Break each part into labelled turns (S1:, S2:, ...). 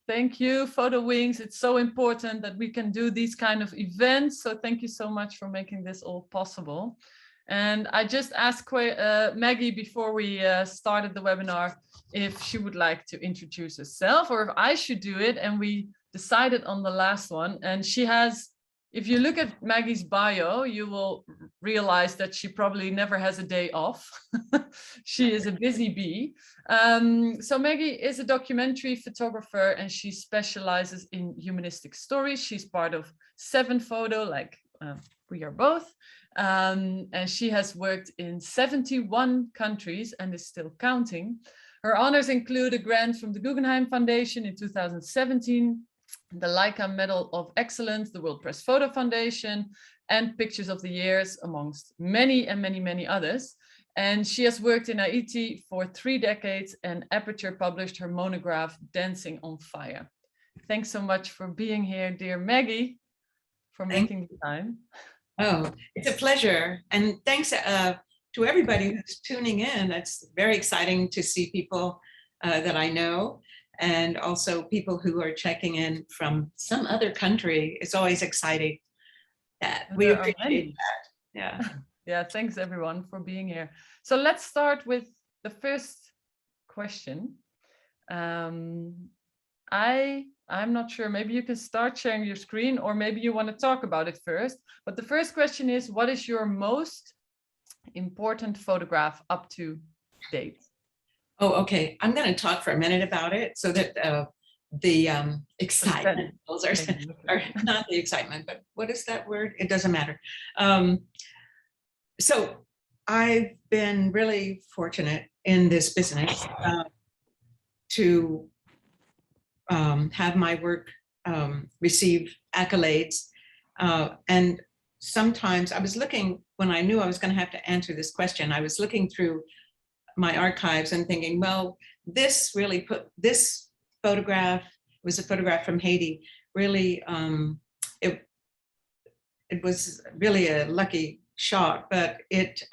S1: Thank you, Photo Wings. It's so important that we can do these kind of events. So thank you so much for making this all possible. And I just asked Maggie before we started the webinar if she would like to introduce herself or if I should do it. And we decided on the last one. And she has, if you look at Maggie's bio, you will realize that she probably never has a day off. She is a busy bee. So Maggie is a documentary photographer and she specializes in humanistic stories. She's part of 7 Photo, like we are both. And she has worked in 71 countries and is still counting. Her honors include a grant from the Guggenheim Foundation in 2017, the Leica Medal of Excellence, the World Press Photo Foundation, and Pictures of the Years, amongst many and many, many others. And she has worked in Haiti for 3 decades, and Aperture published her monograph, Dancing on Fire. Thanks so much for being here, dear Maggie, for making the time.
S2: Oh, it's a pleasure. And thanks to everybody who's tuning in. It's very exciting to see people that I know, and also people who are checking in from some other country. It's always exciting. That we appreciate that. Yeah.
S1: Yeah, thanks everyone for being here. So let's start with the first question. I'm not sure, maybe you can start sharing your screen, or maybe you want to talk about it first. But the first question is, what is your most important photograph up to date?
S2: Oh, okay. I'm going to talk for a minute about it so that the excitement, those are not the excitement, but what is that word? It doesn't matter. So I've been really fortunate in this business to have my work receive accolades. And sometimes I was looking, when I knew I was going to have to answer this question, I was looking through my archives and thinking, well, this photograph was a photograph from Haiti. Really, it was really a lucky shot, but it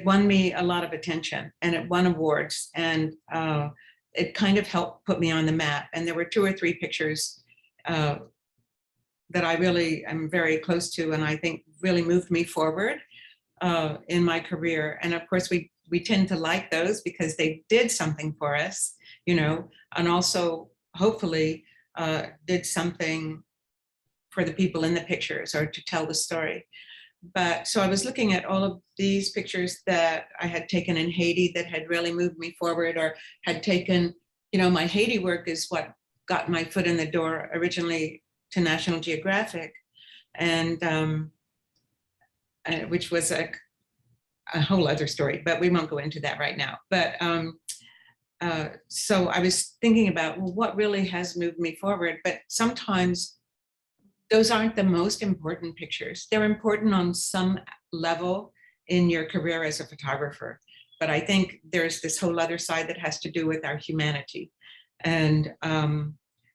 S2: won me a lot of attention and it won awards, and it kind of helped put me on the map. And there were 2 or 3 pictures that I really am very close to, and I think really moved me forward in my career. And of course, we tend to like those because they did something for us, you know, and also hopefully did something for the people in the pictures or to tell the story. But so I was looking at all of these pictures that I had taken in Haiti that had really moved me forward, or had taken, you know, my Haiti work is what got my foot in the door originally to National Geographic, and which was a whole other story, but we won't go into that right now. But so I was thinking about, well, what really has moved me forward? But sometimes those aren't the most important pictures. They're important on some level in your career as a photographer. But I think there's this whole other side that has to do with our humanity and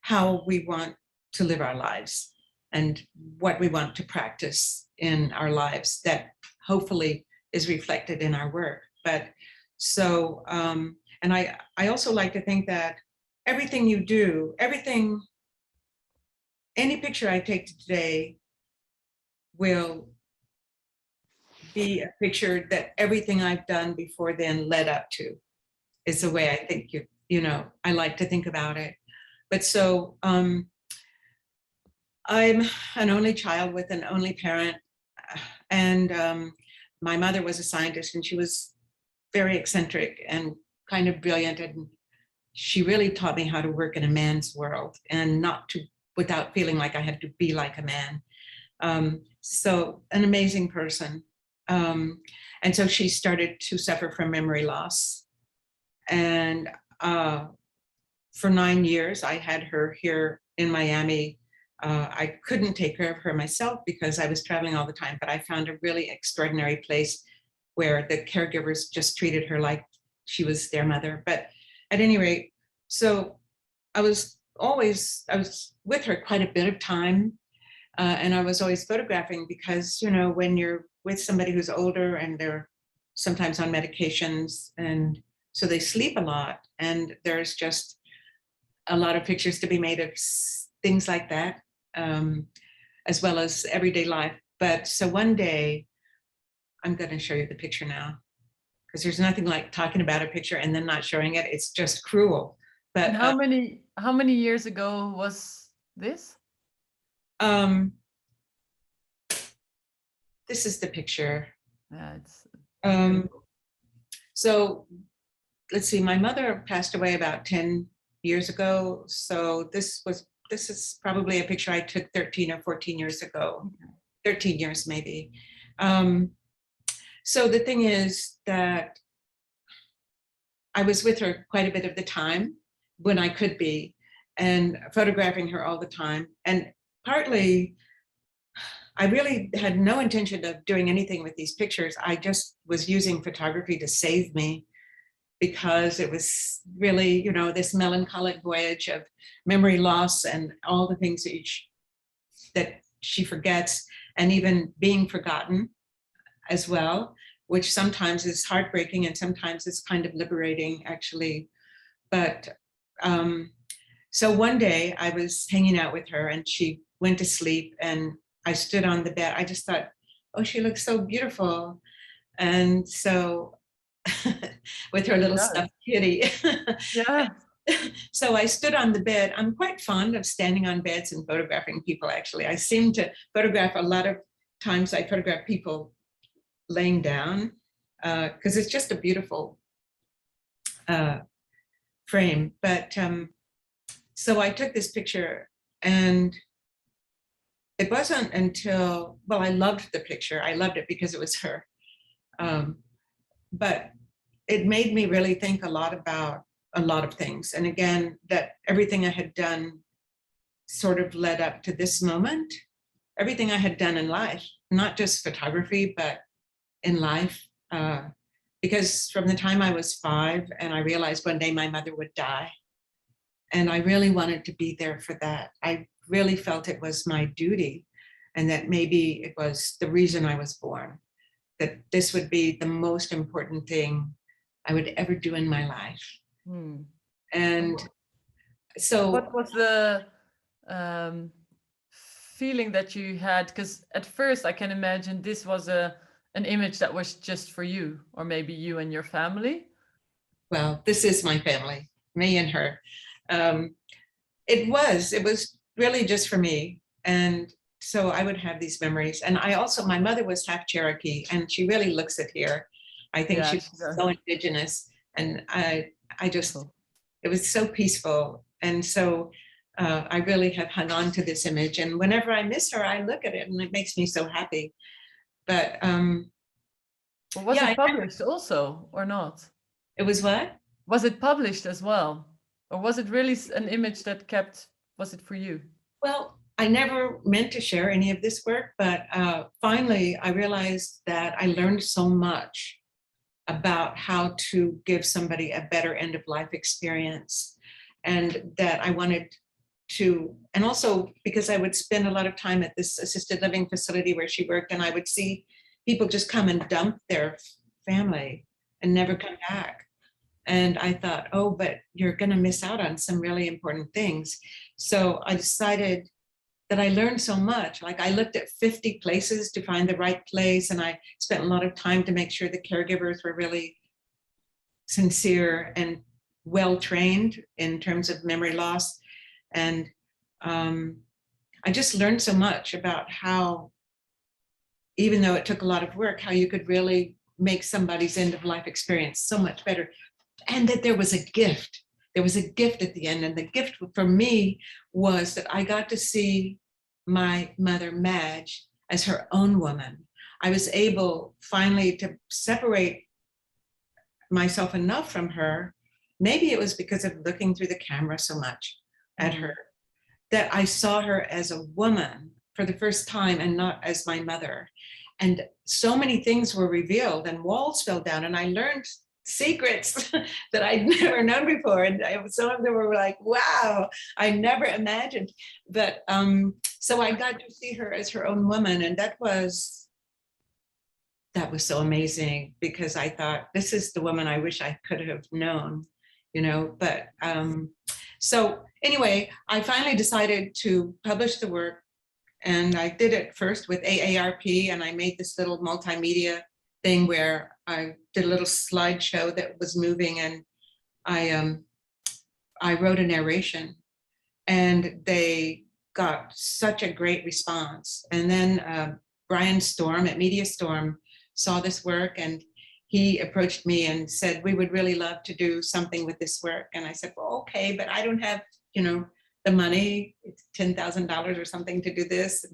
S2: how we want to live our lives and what we want to practice in our lives that hopefully is reflected in our work. But so, and I also like to think that everything you do, any picture I take today will be a picture that everything I've done before then led up to, is the way I think you know, I like to think about it. But so I'm an only child with an only parent, and my mother was a scientist, and she was very eccentric and kind of brilliant, and she really taught me how to work in a man's world and not to, without feeling like I had to be like a man. So an amazing person. And so she started to suffer from memory loss. And for 9 years, I had her here in Miami. I couldn't take care of her myself because I was traveling all the time, but I found a really extraordinary place where the caregivers just treated her like she was their mother. But at any rate, so I was with her quite a bit of time, and I was always photographing because, you know, when you're with somebody who's older and they're sometimes on medications, and so they sleep a lot, and there's just a lot of pictures to be made of things like that, as well as everyday life. But so one day, I'm going to show you the picture now, because there's nothing like talking about a picture and then not showing it. It's just cruel. But
S1: and how many years ago was this?
S2: This is the picture.
S1: Yeah, it's
S2: so let's see, my mother passed away about 10 years ago. So this is probably a picture I took 13 or 14 years ago, 13 years maybe. So the thing is that I was with her quite a bit of the time when I could be, and photographing her all the time. And partly, I really had no intention of doing anything with these pictures. I just was using photography to save me, because it was really, this melancholic voyage of memory loss and all the things that she forgets, and even being forgotten as well, which sometimes is heartbreaking and sometimes it's kind of liberating, actually. But so one day I was hanging out with her and she went to sleep, and I stood on the bed. I just thought, oh, she looks so beautiful. And so with her little stuffed kitty.
S1: Yeah.
S2: So I stood on the bed. I'm quite fond of standing on beds and photographing people, actually. I seem to photograph a lot of times. I photograph people laying down, because it's just a beautiful frame. But so I took this picture, and it wasn't until, well, I loved the picture. I loved it because it was her. But it made me really think a lot about a lot of things. And again, that everything I had done sort of led up to this moment. Everything I had done in life, not just photography, but in life. Because from the time I was 5, and I realized one day my mother would die, and I really wanted to be there for that. I really felt it was my duty, and that maybe it was the reason I was born, that this would be the most important thing I would ever do in my life. And so
S1: what was the feeling that you had? Because at first I can imagine this was an image that was just for you, or maybe you and your family.
S2: Well, this is my family, me and her. It was really just for me. And so I would have these memories. And my mother was half Cherokee, and she really looks it here. I think she was so indigenous, and I just, it was so peaceful. And so I really have hung on to this image. And whenever I miss her, I look at it and it makes me so happy. But
S1: well, was it published also or not?
S2: It was what?
S1: Was it published as well? Or was it really an image that was it for you?
S2: Well, I never meant to share any of this work, but finally I realized that I learned so much about how to give somebody a better end of life experience, and that I wanted to, and also because I would spend a lot of time at this assisted living facility where she worked, and I would see people just come and dump their family and never come back. And I thought, oh, but you're going to miss out on some really important things. So I decided that I learned so much. Like, I looked at 50 places to find the right place, and I spent a lot of time to make sure the caregivers were really sincere and well-trained in terms of memory loss. And I just learned so much about how, even though it took a lot of work, how you could really make somebody's end of life experience so much better. And that there was a gift. There was a gift at the end. And the gift for me was that I got to see my mother, Madge, as her own woman. I was able finally to separate myself enough from her. Maybe it was because of looking through the camera so much at her, that I saw her as a woman for the first time and not as my mother. And so many things were revealed, and walls fell down, and I learned secrets that I'd never known before. And some of them were like, wow, I never imagined. But so I got to see her as her own woman. And that was so amazing, because I thought, this is the woman I wish I could have known, But So anyway, I finally decided to publish the work, and I did it first with AARP, and I made this little multimedia thing where I did a little slideshow that was moving, and I wrote a narration, and they got such a great response. And then Brian Storm at Media Storm saw this work, and he approached me and said, we would really love to do something with this work. And I said, well, okay, but I don't have, the money. It's $10,000 or something to do this.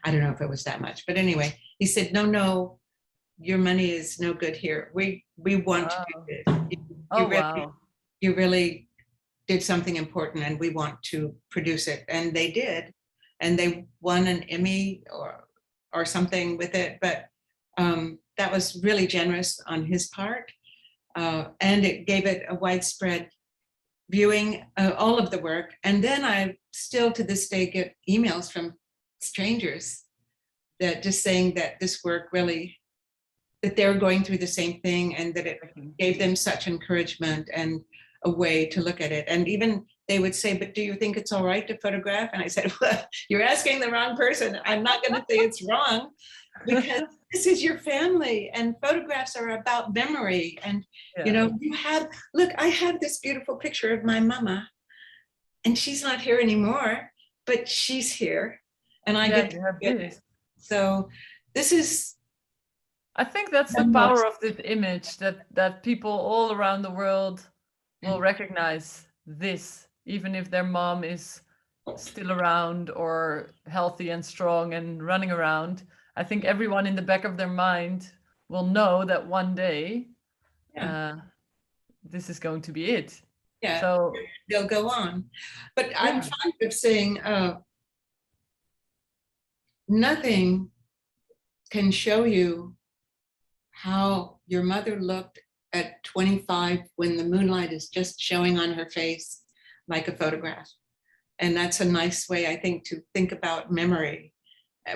S2: I don't know if it was that much, but anyway, he said, no, your money is no good here. We want to do this. You really did something important, and we want to produce it. And they did, and they won an Emmy or something with it. But that was really generous on his part, and it gave it a widespread viewing, all of the work. And then I still to this day get emails from strangers that just saying that this work really, that they're going through the same thing, and that it gave them such encouragement and a way to look at it. And even they would say, but do you think it's all right to photograph? And I said, well, you're asking the wrong person. I'm not going to say it's wrong, because this is your family, and photographs are about memory. And look, I have this beautiful picture of my mama, and she's not here anymore, but she's here, and I get to it. So this is,
S1: I think that's the power of this image, that people all around the world will recognize this, even if their mom is still around or healthy and strong and running around. I think everyone in the back of their mind will know that one day this is going to be it.
S2: Yeah,
S1: so
S2: they'll go on. But I'm fond of saying nothing can show you how your mother looked at 25 when the moonlight is just showing on her face like a photograph. And that's a nice way, I think, to think about memory,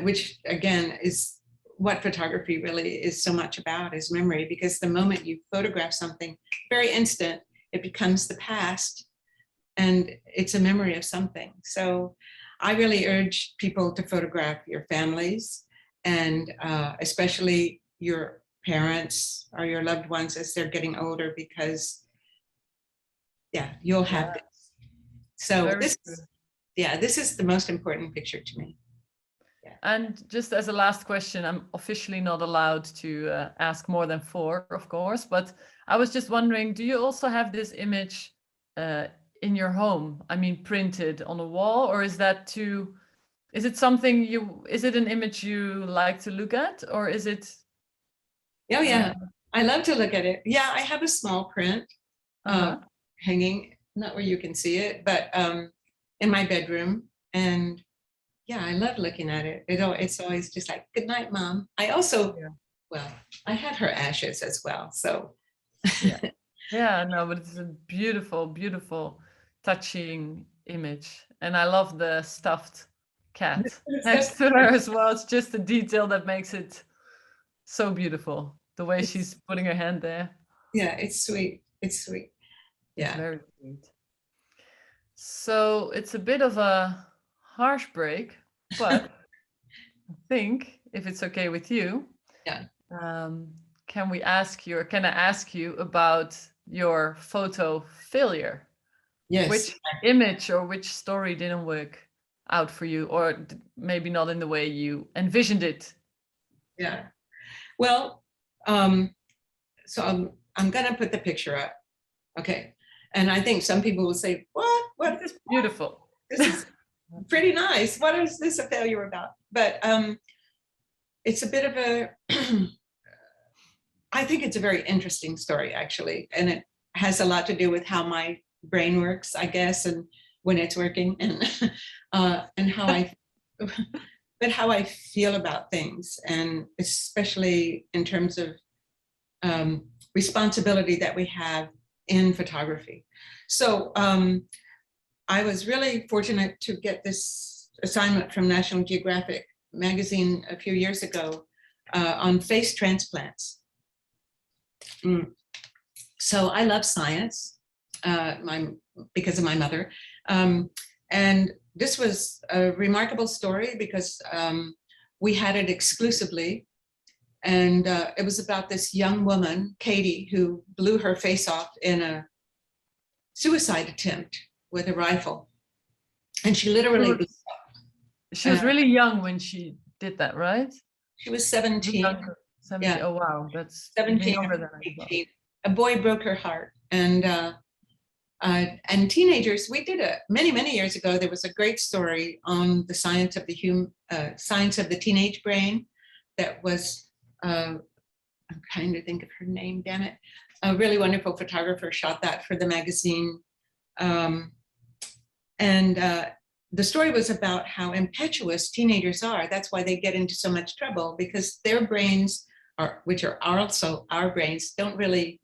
S2: which again is what photography really is so much about, is memory. Because the moment you photograph something, very instant, it becomes the past, and it's a memory of something. So I really urge people to photograph your families, and especially your parents or your loved ones as they're getting older, because you'll have this. So this is the most important picture to me.
S1: And just as a last question, I'm officially not allowed to ask more than 4, of course, but I was just wondering, do you also have this image in your home? I mean, printed on a wall, or is it an image you like to look at, or is it?
S2: Oh yeah, I love to look at it. Yeah, I have a small print hanging, not where you can see it, but in my bedroom. And yeah, I love looking at it. It's always just like, good night, Mom. I also, I had her ashes as well. So
S1: but it's a beautiful, beautiful, touching image. And I love the stuffed cat next to her as well. It's just a detail that makes it so beautiful. The way she's putting her hand there.
S2: Yeah, it's sweet. It's sweet. Yeah.
S1: It's very sweet. So it's a bit of a harsh break, but I think if it's okay with you, can I ask you about your photo failure?
S2: Yes.
S1: Which image or which story didn't work out for you, or maybe not in the way you envisioned it?
S2: Yeah. Well, so I'm gonna put the picture up. Okay. And I think some people will say, what
S1: is beautiful.
S2: This is pretty nice. What is this a failure about? But it's a bit of a, I think it's a very interesting story, actually. And it has a lot to do with how my brain works, I guess, and when it's working, and how I feel about things, and especially in terms of responsibility that we have in photography. So I was really fortunate to get this assignment from National Geographic magazine a few years ago on face transplants. So I love science because of my mother. And this was a remarkable story because we had it exclusively. And it was about this young woman, Katie, who blew her face off in a suicide attempt with a rifle. And she literally blew up.
S1: She was really young when she did that, right?
S2: She was 17.
S1: 17. Yeah. Oh, wow. That's
S2: 17
S1: younger
S2: or
S1: than I thought.
S2: 18. A boy broke her heart. And teenagers, we did it many years ago. There was a great story on the science of the teenage brain that was, I'm trying to think of her name, damn it. A really wonderful photographer shot that for the magazine. The story was about how impetuous teenagers are. That's why they get into so much trouble, because their brains, which are also our brains, don't really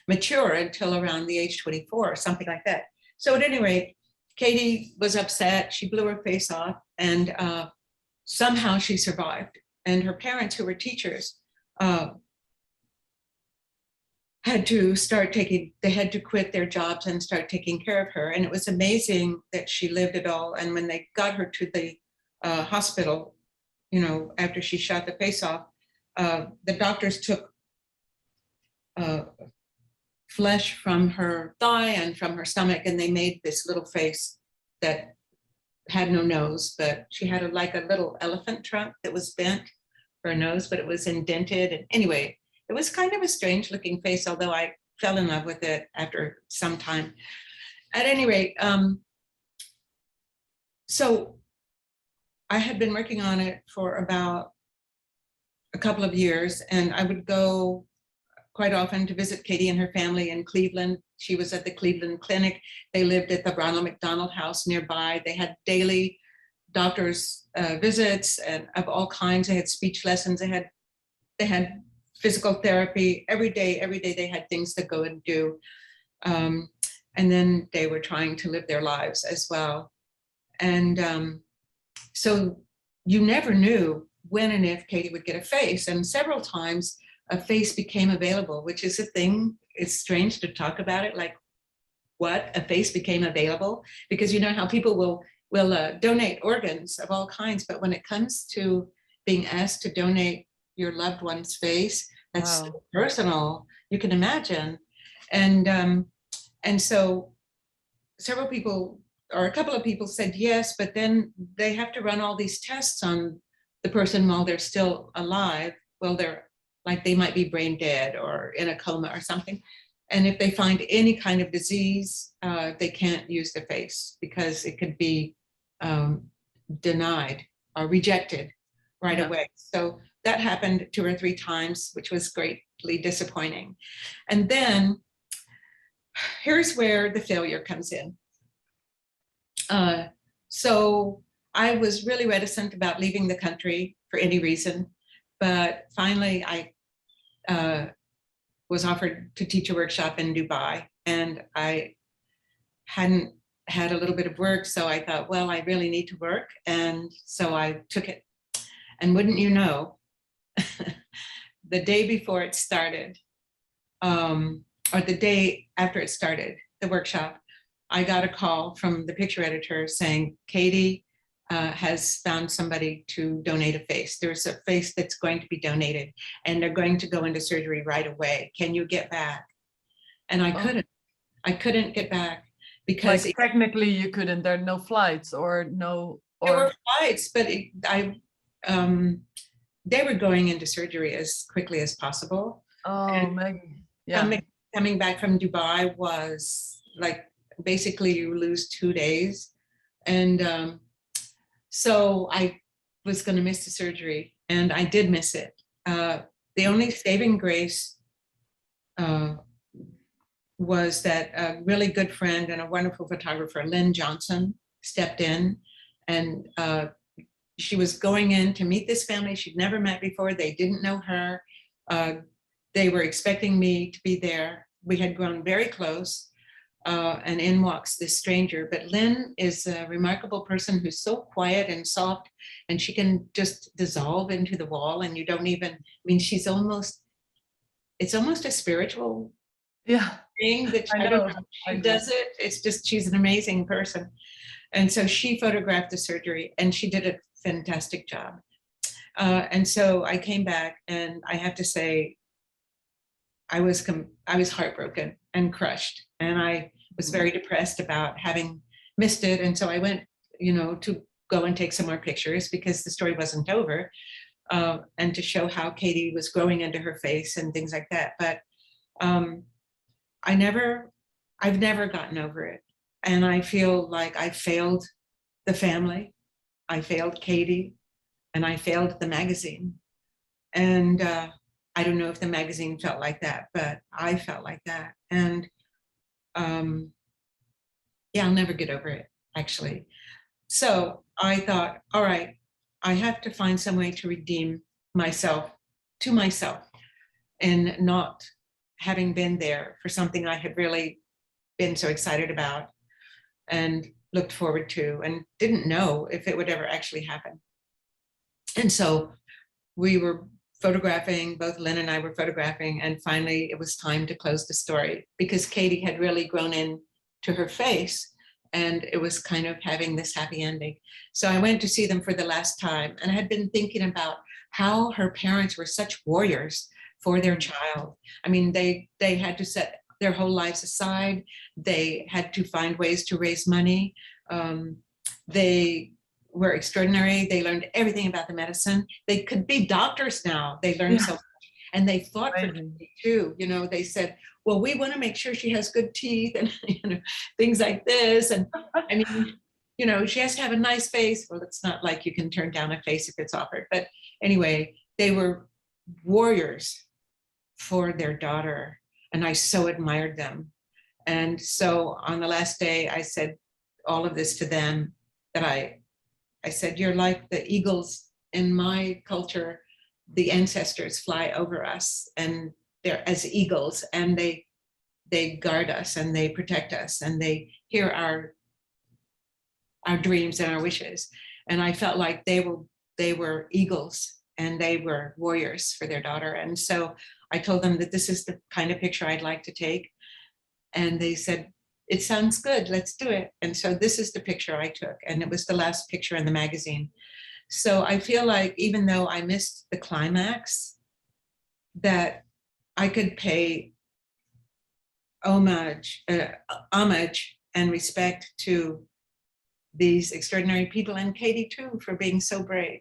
S2: mature until around the age 24 or something like that. So at any rate, Katie was upset. She blew her face off, and somehow she survived. And her parents, who were teachers, had to quit their jobs and start taking care of her. And it was amazing that she lived it all. And when they got her to the hospital, after she shot the face off, the doctors took flesh from her thigh and from her stomach, and they made this little face that had no nose, but she had like a little elephant trunk that was bent for a nose, but it was indented. And anyway, it was kind of a strange looking face, although I fell in love with it after some time. At any rate, so I had been working on it for about a couple of years, and I would go quite often to visit Katie and her family in Cleveland. She was at the Cleveland Clinic. They lived at the Ronald McDonald House nearby. They had daily doctor's visits and of all kinds. They had speech lessons. They had physical therapy every day. Every day they had things to go and do. And then they were trying to live their lives as well. And so you never knew when and if Katie would get a face. And several times a face became available, which is a thing. It's strange to talk about it, like what, a face became available, because you know how people will donate organs of all kinds, but when it comes to being asked to donate your loved one's face, that's
S1: Wow.
S2: so personal, you can imagine. And so several people, or a couple of people, said yes, but then they have to run all these tests on the person while they're still alive. Well, they might be brain dead or in a coma or something. And if they find any kind of disease, they can't use the face because it could be denied or rejected right away. So that happened 2 or 3 times, which was greatly disappointing. And then here's where the failure comes in. So I was really reticent about leaving the country for any reason, but finally I was offered to teach a workshop in Dubai, and I hadn't had a little bit of work, so I thought, well, I really need to work, and so I took it. And wouldn't you know, the day before it started, or the day after it started, the workshop, I got a call from the picture editor saying, Katie has found somebody to donate a face. There's a face that's going to be donated, and they're going to go into surgery right away. Can you get back? And I couldn't get back because
S1: technically you couldn't. There are no flights or no.
S2: There were flights, but they were going into surgery as quickly as possible.
S1: Oh, Maggie. Yeah.
S2: Coming back from Dubai was like, basically you lose 2 days. And so I was going to miss the surgery, and I did miss it. The only saving grace was that a really good friend and a wonderful photographer, Lynn Johnson, stepped in, and she was going in to meet this family she'd never met before. They didn't know her. They were expecting me to be there. We had grown very close. And in walks this stranger. But Lynn is a remarkable person who's so quiet and soft, and she can just dissolve into the wall, and you don't even, I mean, it's almost a spiritual
S1: Yeah,
S2: thing that
S1: I
S2: I don't
S1: know.
S2: know
S1: I
S2: how she
S1: do.
S2: does it. It's just, she's an amazing person. And so she photographed the surgery and she did a fantastic job. And so I came back and I have to say, I was heartbroken and crushed, and I was very depressed about having missed it. And so I went, to go and take some more pictures because the story wasn't over, and to show how Katie was growing into her face and things like that. But um, I've never gotten over it, and I feel like I failed the family, I failed Katie, and I failed the magazine. And I don't know if the magazine felt like that, but I felt like that. And yeah, I'll never get over it, actually. So I thought, all right, I have to find some way to redeem myself to myself and not having been there for something I had really been so excited about and looked forward to and didn't know if it would ever actually happen. And so we were photographing, both Lynn and I were photographing, and finally it was time to close the story because Katie had really grown in to her face and it was kind of having this happy ending. So I went to see them for the last time, and I had been thinking about how her parents were such warriors for their child. I mean, they had to set their whole lives aside. They had to find ways to raise money. They were extraordinary. They learned everything about the medicine. They could be doctors now. They learned so much. And they fought for Katie too. They said, well, we want to make sure she has good teeth and things like this. And I mean, she has to have a nice face. Well, it's not like you can turn down a face if it's offered. But anyway, they were warriors for their daughter. And I so admired them. And so on the last day, I said all of this to them, that I said, you're like the eagles in my culture. The ancestors fly over us and they're as eagles, and they guard us and they protect us and they hear our dreams and our wishes. And I felt like they were eagles and they were warriors for their daughter. And so I told them that this is the kind of picture I'd like to take. And they said, it sounds good, let's do it. And so this is the picture I took, and it was the last picture in the magazine. So I feel like even though I missed the climax, that I could pay homage and respect to these extraordinary people, and Katie too, for being so brave,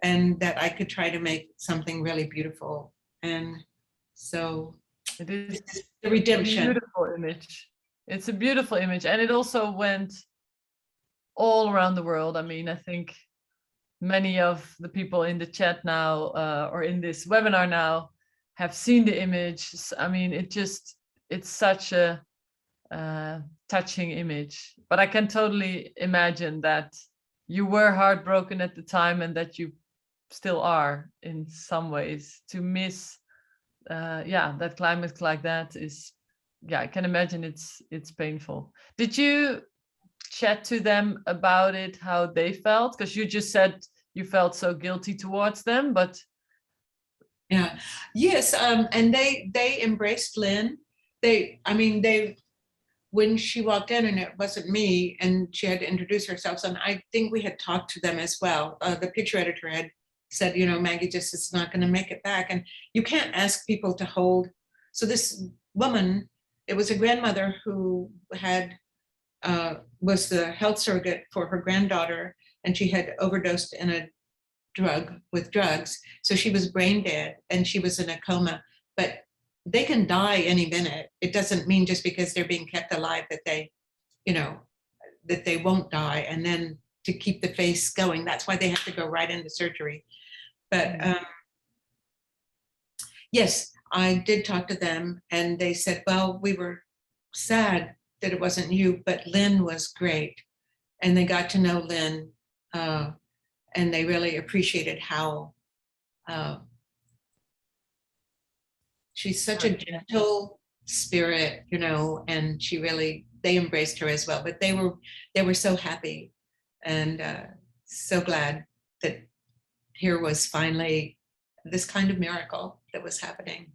S2: and that I could try to make something really beautiful. And so
S1: it is
S2: the redemption.
S1: A beautiful image. It's a beautiful image, and it also went all around the world. I mean, I think many of the people in the chat now or in this webinar now have seen the image. I mean, it's such a touching image. But I can totally imagine that you were heartbroken at the time, and that you still are in some ways. To miss that climax like that is, I can imagine it's painful. Did you chat to them about it, how they felt? Because you just said you felt so guilty towards them, but
S2: yes, and they embraced Lynn. When she walked in and it wasn't me and she had to introduce herself, and I think we had talked to them as well. The picture editor had said, Maggie just is not going to make it back, and you can't ask people to hold. So this woman, it was a grandmother who had was the health surrogate for her granddaughter, and she had overdosed in a drug with drugs. So she was brain dead and she was in a coma, but they can die any minute. It doesn't mean just because they're being kept alive that they, that they won't die. And then to keep the face going, that's why they have to go right into surgery. But yes, I did talk to them, and they said, well, we were sad that it wasn't you, but Lynn was great. And they got to know Lynn, and they really appreciated how she's such a gentle spirit, and they embraced her as well. But they were so happy and so glad that here was finally this kind of miracle that was happening.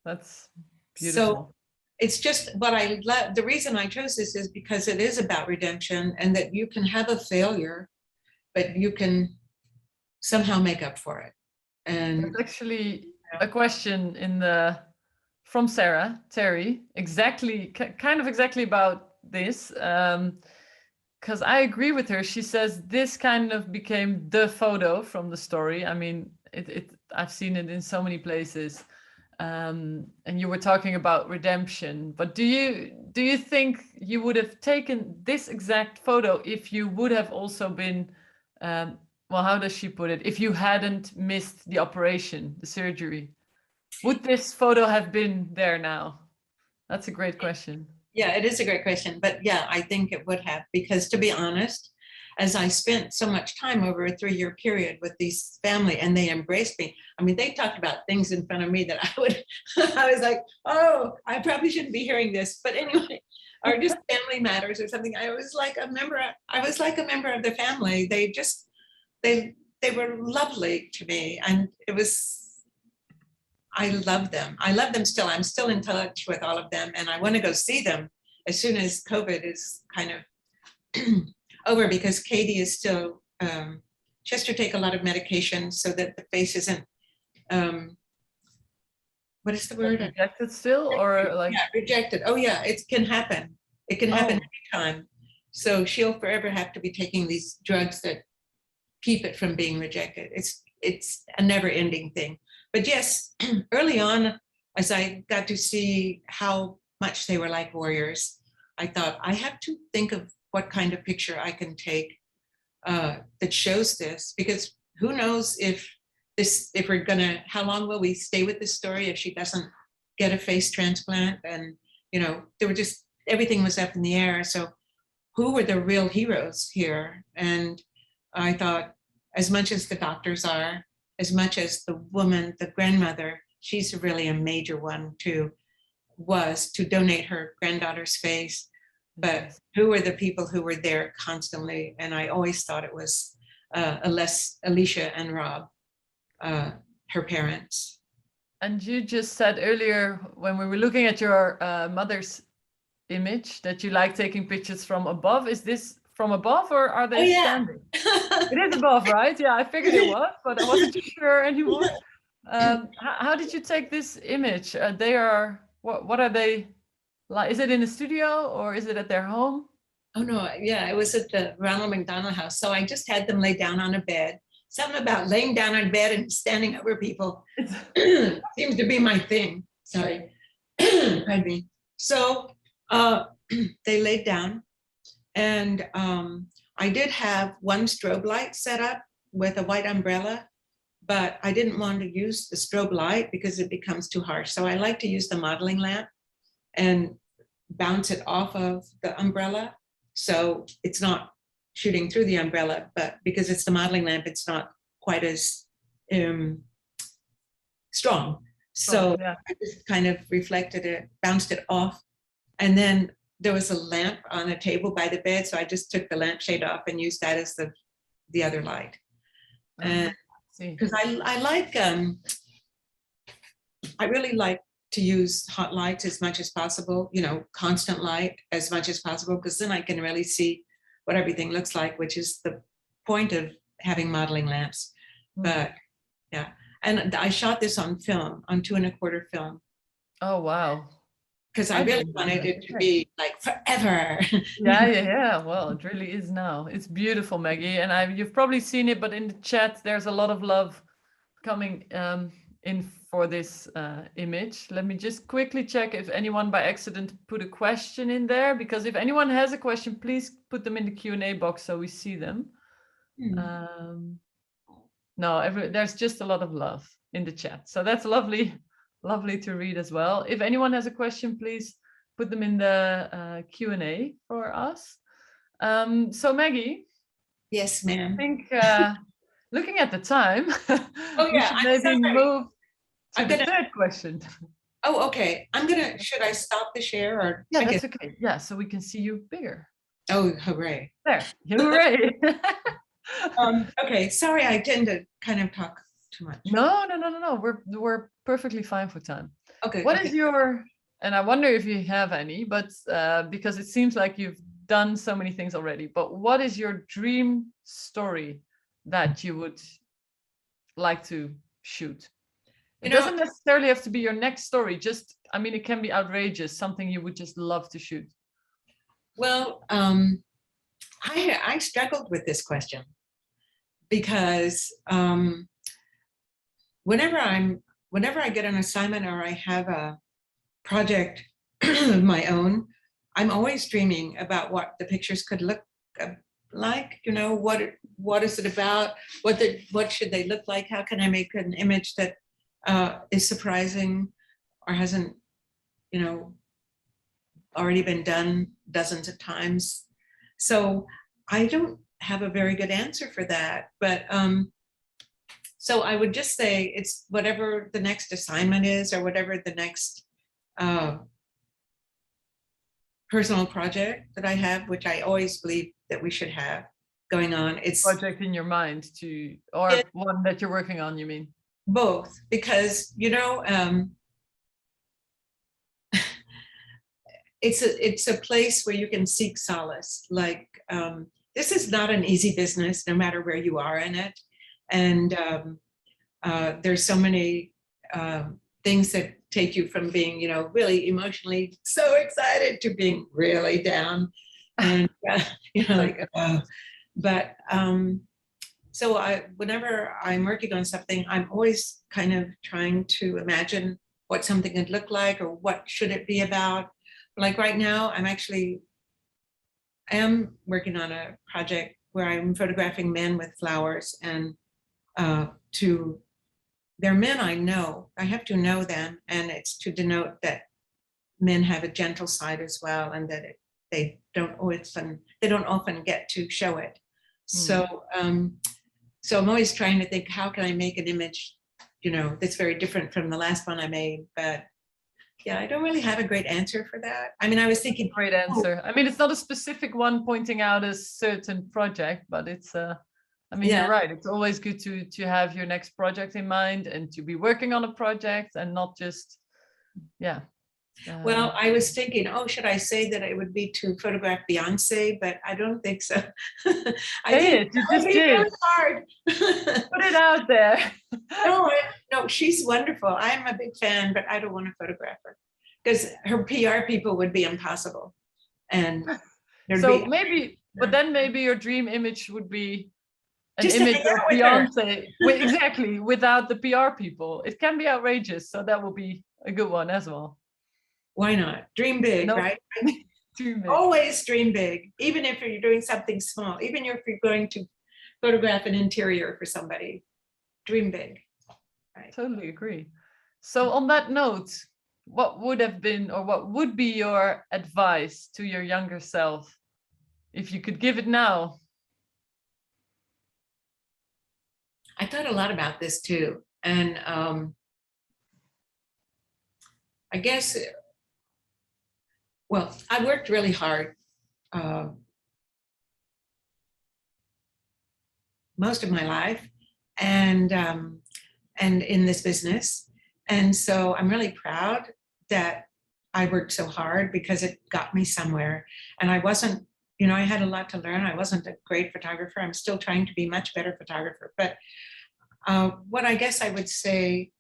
S1: That's beautiful.
S2: So it's just what I love. The reason I chose this is because it is about redemption, and that you can have a failure, but you can somehow make up for it. And
S1: there's actually a question from Sarah Terry, exactly kind of exactly about this, because I agree with her. She says this kind of became the photo from the story. I mean, I've seen it in so many places. And you were talking about redemption, but do you think you would have taken this exact photo if you would have also been, well, how does she put it? If you hadn't missed the operation, the surgery, would this photo have been there now? That's a great question.
S2: Yeah, it is a great question. But yeah, I think it would have, because to be honest, as I spent so much time over a 3-year period with these family, and they embraced me. I mean, they talked about things in front of me that I was like, oh, I probably shouldn't be hearing this. But anyway, or just family matters or something. I was like a member of the family. They were lovely to me. And I love them. I love them still. I'm still in touch with all of them, and I want to go see them as soon as COVID is kind of over, because Katie is still, she has to take a lot of medication so that the face isn't, what is the word?
S1: Rejected still, or like?
S2: Yeah, rejected. Oh yeah, it can happen. It can happen anytime. So she'll forever have to be taking these drugs that keep it from being rejected. It's a never ending thing. But yes, early on, as I got to see how much they were like warriors, I thought, I have to think of what kind of picture I can take that shows this, because who knows if we're gonna, how long will we stay with this story if she doesn't get a face transplant? And, there were just, everything was up in the air. So who were the real heroes here? And I thought, as much as the doctors are, as much as the woman, the grandmother, she's really a major one was to donate her granddaughter's face. But who were the people who were there constantly? And I always thought it was Alicia and Rob, her parents.
S1: And you just said earlier, when we were looking at your mother's image, that you like taking pictures from above. Is this from above, or are they standing? It is above, right? Yeah, I figured it was, but I wasn't sure anymore. How did you take this image? They are, what are they like? Is it in a studio, or is it at their home?
S2: Oh no, yeah, it was at the Ronald McDonald House. So I just had them lay down on a bed. Something about laying down on bed and standing over people seems to be my thing. Sorry, pardon me. So they laid down, and I did have one strobe light set up with a white umbrella, but I didn't want to use the strobe light because it becomes too harsh. So I like to use the modeling lamp and bounce it off of the umbrella. So it's not shooting through the umbrella, but because it's the modeling lamp, it's not quite as strong. So I just kind of reflected it, bounced it off. And then there was a lamp on a table by the bed. So I just took the lampshade off and used that as the other light. And because I like, I really like to use hot lights as much as possible, constant light as much as possible, because then I can really see what everything looks like, which is the point of having modeling lamps. But yeah, and I shot this on film, on 2 1/4 film.
S1: Oh, wow.
S2: Because I really wanted it to be like forever.
S1: Yeah. Well, it really is now. It's beautiful, Maggie. And you've probably seen it, but in the chat, there's a lot of love coming in for this image. Let me just quickly check if anyone by accident put a question in there, because if anyone has a question, please put them in the Q&A box so we see them. No, there's just a lot of love in the chat. So that's lovely to read as well. If anyone has a question, please put them in the Q&A for us. So Maggie.
S2: Yes, ma'am.
S1: I think looking at the time,
S2: we should
S1: maybe move to the third question.
S2: Oh, okay. Should I stop the share or?
S1: Yeah, that's okay. Yeah, so we can see you bigger.
S2: Oh, hooray.
S1: There, hooray.
S2: Okay, sorry, I tend to kind of talk too much.
S1: No. We're perfectly fine for time.
S2: Okay.
S1: What is your And I wonder if you have any, but because it seems like you've done so many things already. But what is your dream story that you would like to shoot? It doesn't necessarily have to be your next story. Just, I mean, it can be outrageous, something you would just love to shoot.
S2: Well, I struggled with this question because whenever I get an assignment or I have a project of my own, I'm always dreaming about what the pictures could look like. You know, what is it about? What should they look like? How can I make an image that is surprising or hasn't, you know, already been done dozens of times? So I don't have a very good answer for that, but so I would just say it's whatever the next assignment is, or whatever the next personal project that I have, which I always believe that we should have going on. It's
S1: project in your mind or one that you're working on, you mean?
S2: Both, because, you know, it's a place where you can seek solace. Like, this is not an easy business, no matter where you are in it. And there's so many things that take you from being, you know, really emotionally so excited to being really down. And, you know, like, but so whenever I'm working on something, I'm always kind of trying to imagine what something could look like or what should it be about. Like right now, I am working on a project where I'm photographing men with flowers, and they're men I know. I have to know them, and it's to denote that men have a gentle side as well, and that they don't often get to show it. So so I'm always trying to think, how can I make an image, you know, that's very different from the last one I made? But yeah, I don't really have a great answer for that. I mean, I was thinking.
S1: Great answer. I mean, it's not a specific one pointing out a certain project, but it's I mean, you're right. It's always good to have your next project in mind and to be working on a project and not just,
S2: Well, I was thinking, should I say that it would be to photograph Beyonce? But I don't think so. I think
S1: you just did.
S2: Hard.
S1: Put it out there.
S2: No, she's wonderful. I'm a big fan, but I don't want to photograph her because her PR people would be impossible. And
S1: so maybe, but then maybe your dream image would be an image of Beyonce, exactly, without the PR people. It can be outrageous, so that will be a good one as well.
S2: Why not? Dream big, right?
S1: Dream big.
S2: Always dream big, even if you're doing something small, even if you're going to photograph an interior for somebody, dream big. Right.
S1: Totally agree. So on that note, what would have been, or what would be your advice to your younger self, if you could give it now?
S2: I thought a lot about this too. And I guess, well, I worked really hard most of my life and in this business. And so I'm really proud that I worked so hard because it got me somewhere. And I wasn't, you know, I had a lot to learn. I wasn't a great photographer. I'm still trying to be a much better photographer. But what I guess I would say,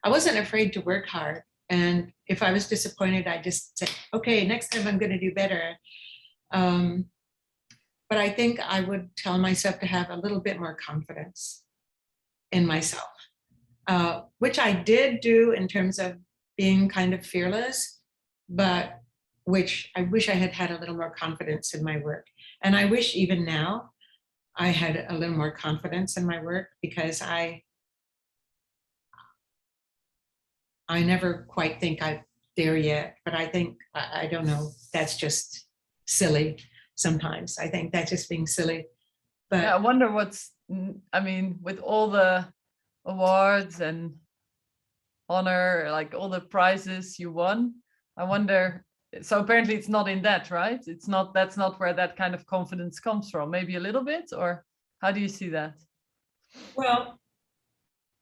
S2: I wasn't afraid to work hard. And if I was disappointed, I just said, okay, next time I'm going to do better. But I think I would tell myself to have a little bit more confidence in myself, which I did do in terms of being kind of fearless, but which I wish I had had a little more confidence in my work. And I wish even now I had a little more confidence in my work, because I never quite think I'm there yet, but I think, I don't know, that's just silly sometimes. I think that's just being silly. But
S1: yeah, I wonder I mean, with all the awards and honor, like all the prizes you won, I wonder, so apparently it's not in that, right? That's not where that kind of confidence comes from. Maybe a little bit, or how do you see that?
S2: Well,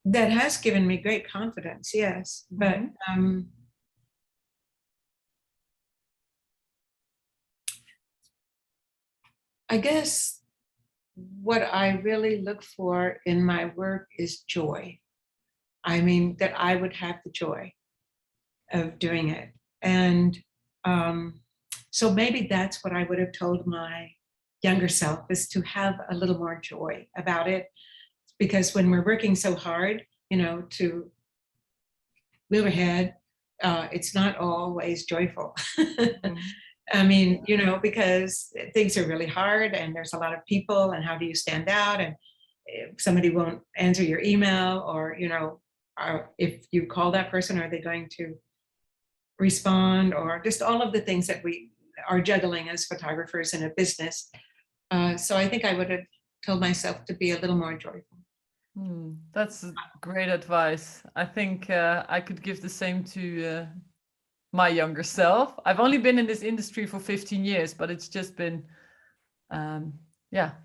S2: that has given me great confidence, yes. But I guess what I really look for in my work is joy. I mean, that I would have the joy of doing it. And so maybe that's what I would have told my younger self, is to have a little more joy about it. Because when we're working so hard, to move ahead, it's not always joyful. I mean, because things are really hard and there's a lot of people, and how do you stand out? And if somebody won't answer your email, or, if you call that person, are they going to respond? Or just all of the things that we are juggling as photographers in a business. So I think I would have told myself to be a little more joyful.
S1: That's great advice. I think I could give the same to my younger self. I've only been in this industry for 15 years, but it's just been,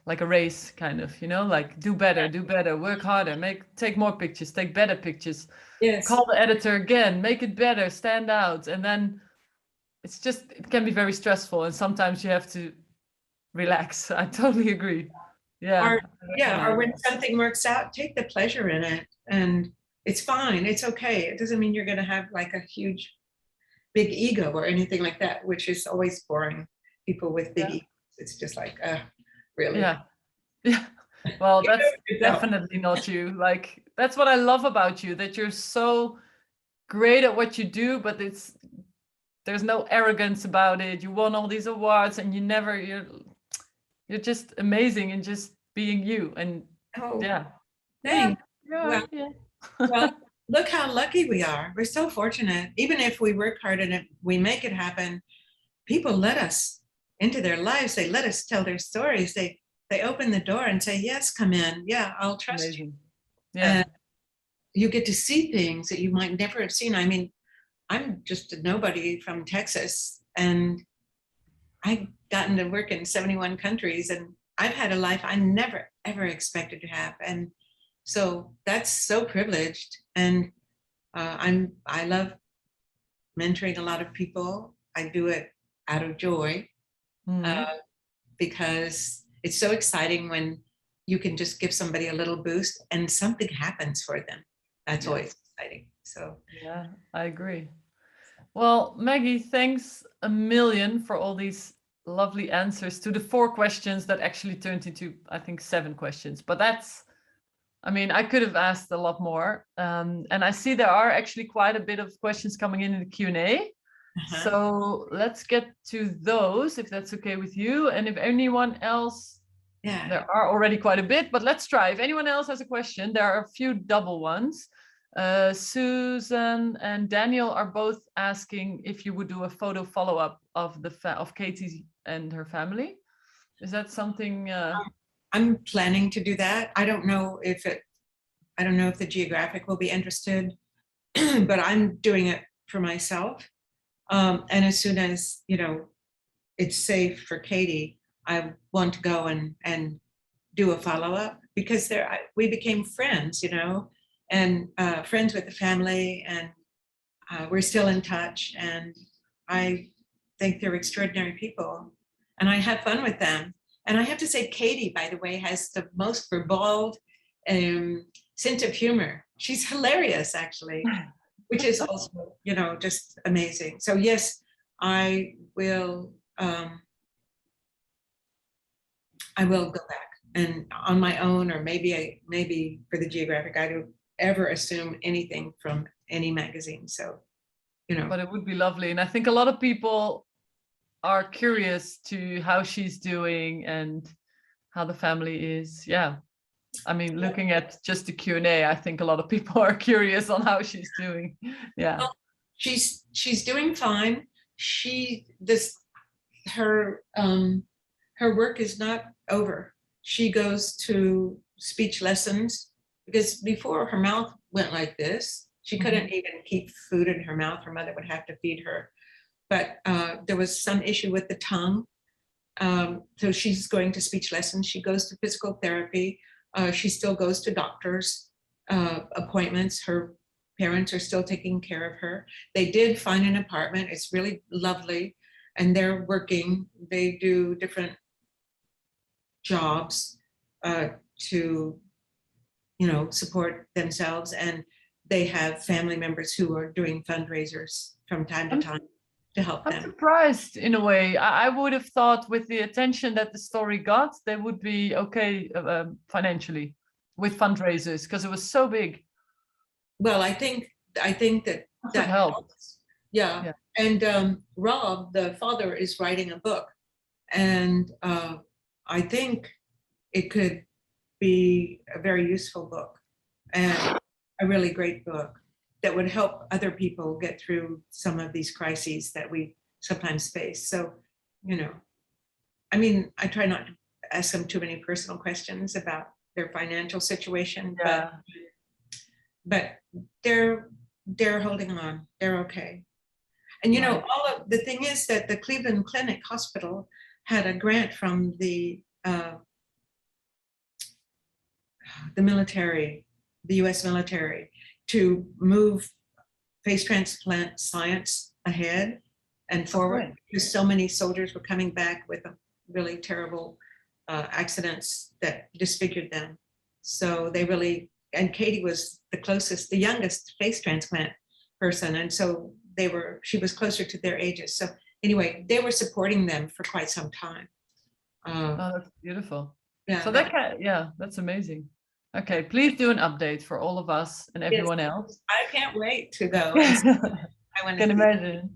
S1: like a race kind of, like do better, work harder, take more pictures, take better pictures,
S2: Yes.
S1: Call the editor again, make it better, stand out. And then it can be very stressful. And sometimes you have to relax. I totally agree. Yeah.
S2: Or when something works out, take the pleasure in it. And it's fine. It's okay. It doesn't mean you're going to have like a huge, big ego or anything like that, which is always boring. People with big egos. It's just like, really?
S1: Yeah. Well, that's definitely not you. Like, that's what I love about you, that you're so great at what you do, but there's no arrogance about it. You won all these awards and you're just amazing and just being you. And
S2: Thanks.
S1: Yeah.
S2: Well, look how lucky we are. We're so fortunate. Even if we work hard and we make it happen, people let us into their lives. They let us tell their stories. They open the door and say, yes, come in. Yeah, I'll trust you.
S1: Yeah.
S2: And you get to see things that you might never have seen. I mean, I'm just a nobody from Texas, and I've gotten to work in 71 countries, and I've had a life I never, ever expected to have. And so that's so privileged. And I love mentoring a lot of people. I do it out of joy because it's so exciting when you can just give somebody a little boost and something happens for them. That's always exciting. So
S1: yeah, I agree. Well, Maggie, thanks a million for all these lovely answers to the 4 questions that actually turned into, I think, 7 questions. But I could have asked a lot more. And I see there are actually quite a bit of questions coming in the Q&A. So let's get to those, if that's okay with you. And if anyone else, there are already quite a bit, but let's try. If anyone else has a question, there are a few double ones. Susan and Daniel are both asking if you would do a photo follow-up of Katie and her family. Is that something?
S2: I'm planning to do that. I don't know if the Geographic will be interested, but I'm doing it for myself. And as soon as, it's safe for Katie, I want to go and do a follow-up, because we became friends, and friends with the family, and we're still in touch. And I think they're extraordinary people, and I have fun with them. And I have to say, Katie, by the way, has the most verbal sense of humor. She's hilarious, actually, which is also, just amazing. So yes, I will go back, and on my own, or maybe for the Geographic. I don't ever assume anything from any magazine. So,
S1: But it would be lovely. And I think a lot of people are curious to how she's doing and how the family is. Yeah. Looking at just the Q&A, I think a lot of people are curious on how she's doing. Yeah.
S2: Well, she's doing fine. Her work is not over. She goes to speech lessons, because before her mouth went like this, she couldn't even keep food in her mouth. Her mother would have to feed her. But there was some issue with the tongue. So she's going to speech lessons. She goes to physical therapy. She still goes to doctor's appointments. Her parents are still taking care of her. They did find an apartment. It's really lovely. And they're working. They do different jobs to, support themselves, and they have family members who are doing fundraisers from time to time to help
S1: I'm
S2: them.
S1: surprised in a way. I would have thought with the attention that the story got, they would be okay financially with fundraisers because it was so big.
S2: Well, I think that
S1: helps.
S2: Yeah. And Rob, the father, is writing a book, and I think it could be a very useful book and a really great book that would help other people get through some of these crises that we sometimes face. So, I try not to ask them too many personal questions about their financial situation, but they're holding on. They're okay. And the thing is that the Cleveland Clinic Hospital had a grant from the military, the U.S. military, to move face transplant science ahead and forward, because so many soldiers were coming back with really terrible accidents that disfigured them. So they really, and Katie was the youngest face transplant person, and so she was closer to their ages. So anyway, they were supporting them for quite some time.
S1: That's beautiful.
S2: Yeah.
S1: So that's amazing. Okay, please do an update for all of us and everyone else.
S2: I can't wait to go. I
S1: can imagine.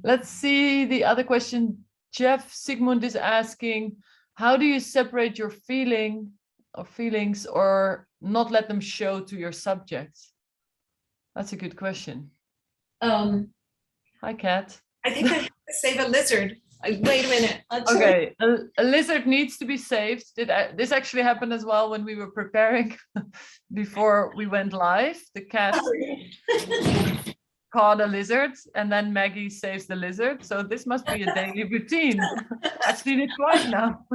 S1: Let's see the other question. Jeff Sigmund is asking, how do you separate your feelings or not let them show to your subjects? That's a good question. Hi, Kat.
S2: I think I have to save a lizard. Wait a minute.
S1: Okay, a lizard needs to be saved. This actually happened as well when we were preparing before we went live. The cat caught a lizard, and then Maggie saves the lizard. So this must be a daily routine. I've seen it twice now.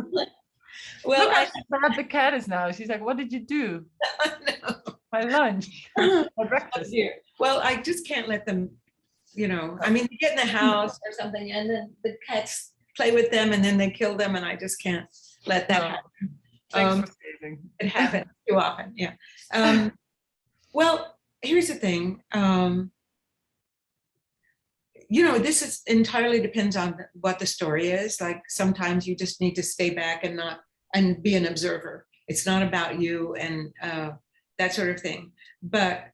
S1: Well, how sad the cat is now. She's like, "What did you do?"
S2: No.
S1: My lunch, my breakfast.
S2: Well, I just can't let them. You get in the house or something, and then the cats play with them, and then they kill them, and I just can't let that happen.
S1: Thanks for saving.
S2: It happens too often. Yeah. Well, here's the thing. This entirely depends on what the story is. Like sometimes you just need to stay back and be an observer. It's not about you and that sort of thing. But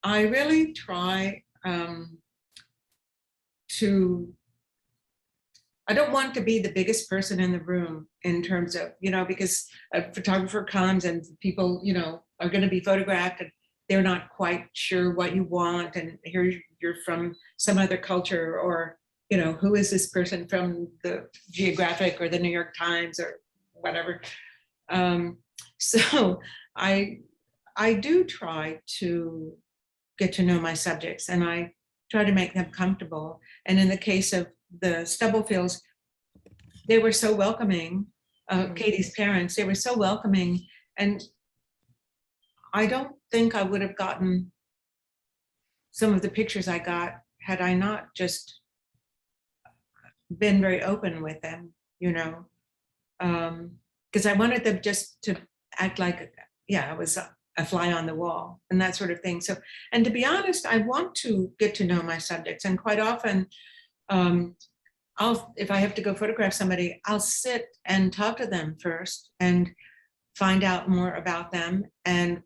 S2: I really try. I don't want to be the biggest person in the room in terms of, because a photographer comes and people, are going to be photographed and they're not quite sure what you want. And here you're from some other culture, or, who is this person from the Geographic or the New York Times or whatever. So I do try to get to know my subjects, and I try to make them comfortable. And in the case of the Stubblefields, they were so welcoming. Katie's parents, they were so welcoming, and I don't think I would have gotten some of the pictures I got had I not just been very open with them, because I wanted them just to act like, I was a fly on the wall and that sort of thing. So, and to be honest, I want to get to know my subjects, and quite often, if I have to go photograph somebody, I'll sit and talk to them first and find out more about them, and